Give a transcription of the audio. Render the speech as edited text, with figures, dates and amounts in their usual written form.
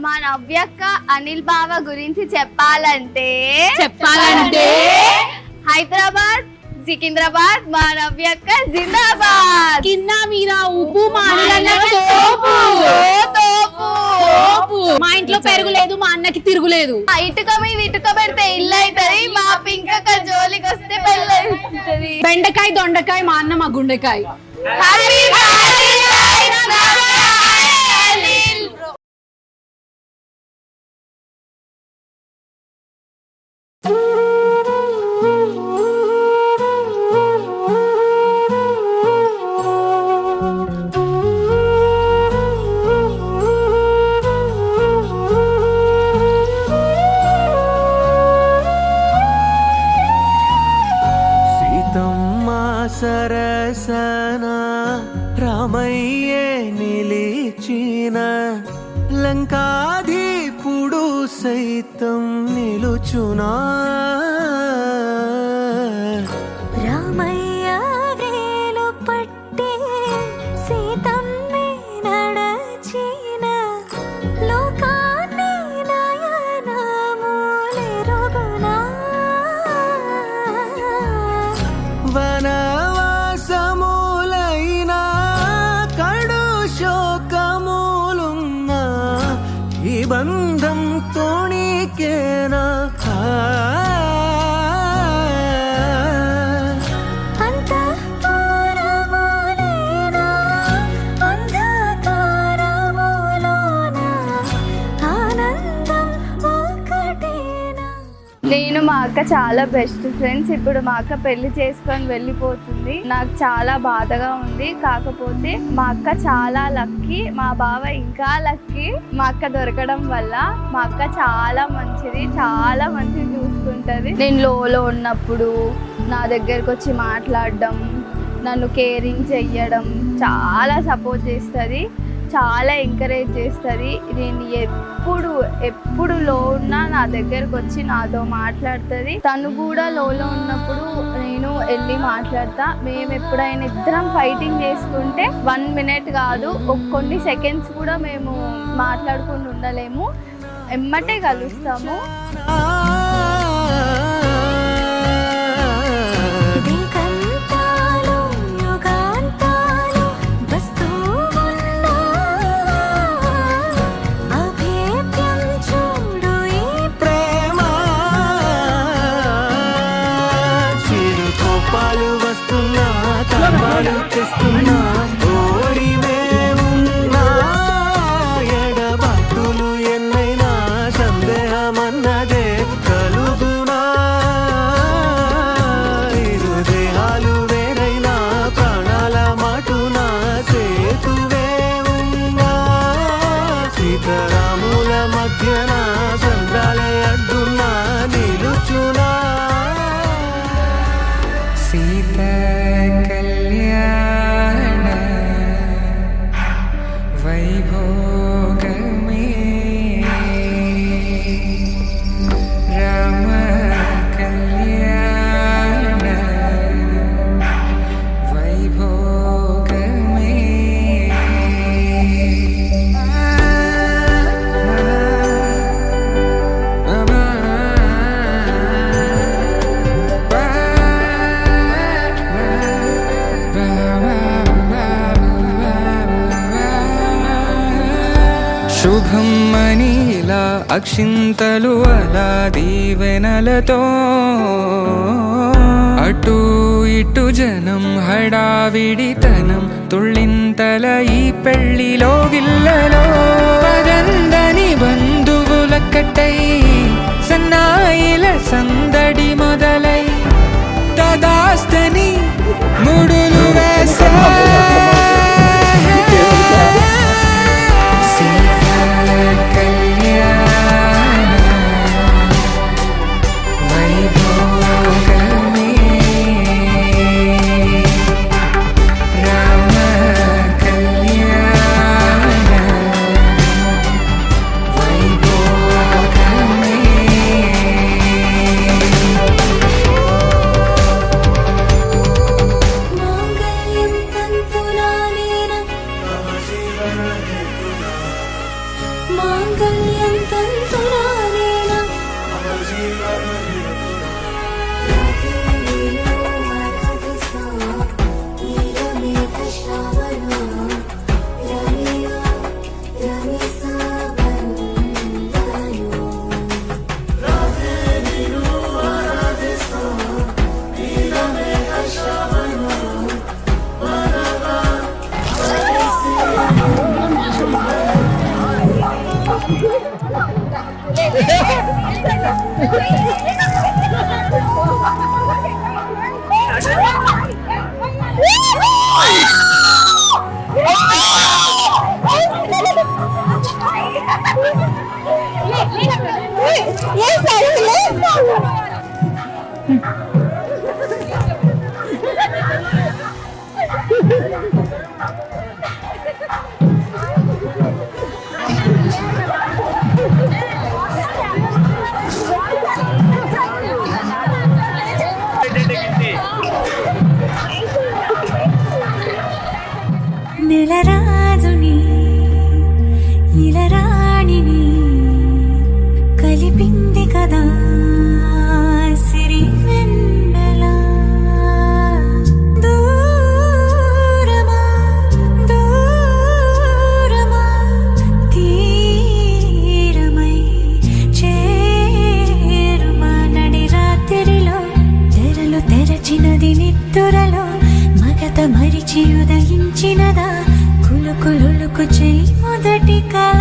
మా నవ్యక్క అనిల్ బావ గురించి చెప్పాలంటే హైదరాబాద్ సికింద్రాబాద్ మా నవ్యక్క జిందాబాద్. కింద మీద ఉప్పు మా మా ఇంట్లో పెరుగు లేదు, మా అన్నకి తిరుగులేదు. ఇటుక మీద ఇటుక పెడితే ఇల్లు అవుతుంది, మా పింకక్క జోలికి వస్తే పెళ్ళి అవుతుంది. బెండకాయ దొండకాయ మా అన్న మా గుండెకాయ. సరసన రామయ్యే నిలిచిన లంకాధీపుడు సైతం నిలుచునా. రామయ్య వేలు పట్టి సీతమ్మే నడచిన లోకాన్ని నయనములెరుగునా. వనవాసములైన కడు శోకములున్న ఈ బంధం తోణికేనా. నేను మా అక్క చాలా బెస్ట్ ఫ్రెండ్స్. ఇప్పుడు మా అక్క పెళ్లి చేసుకొని వెళ్ళిపోతుంది. నాకు చాలా బాధగా ఉంది. కాకపోతే మా అక్క చాలా లక్కీ, మా బావ ఇంకా లక్కీ. మా అక్క దొరకడం వల్ల మా అక్క చాలా మంచిది, చాలా మంచిగా చూసుకుంటుంది. నేను లోలో ఉన్నప్పుడు నా దగ్గరకు వచ్చి మాట్లాడడం, నన్ను కేరింగ్ చెయ్యడం, చాలా సపోర్ట్ చేస్తుంది, చాలా ఎంకరేజ్ చేస్తుంది. నేను ఎప్పుడు లో ఉన్నా నా దగ్గరకు వచ్చి నాతో మాట్లాడుతుంది. తను కూడా లోలో ఉన్నప్పుడు నేను వెళ్ళి మాట్లాడతా. మేము ఎప్పుడైనా ఇద్దరం ఫైటింగ్ చేసుకుంటే 1 minute కాదు, కొన్ని సెకండ్స్ కూడా మేము మాట్లాడుకుని ఉండలేము, ఎమ్మటే కలుస్తాము. చేస్తున్నా ఓడినే ఉన్నా ఎడబాటులు ఎన్నైనా సందేహమన్నదే కలుగునా. ఇరు దేహాలు వేరైనా ప్రాణాల మాటునా సేతువే ఉన్నా. సీతారాముల మధ్యన సంద్రాలే అడ్డున్నా నిలుచునా. సీత శుభం మనీలా అక్షింతలు అలా దీవెనలతో అటు ఇటు జనం హడావిడితనం తుళ్ళింతల ఈ పెళ్లిలో గిల్లలో పదందని బంధువులక్కటై సన్నాయిల సందడి మొదలై తదాస్తని ముడులు వేసా. మాంగళ్యం నెలరాజుని ఇలరాణిని కలిపింది కదా సిరి వెన్నెల దూరమా దూరమా తీరమై చేరుమా నడి రాత్రిలో తెరలు తెరచినది నిద్దురలో మగత మరిచి ఉదయించినదా కులుకులుకు చెలి మొదటి కళ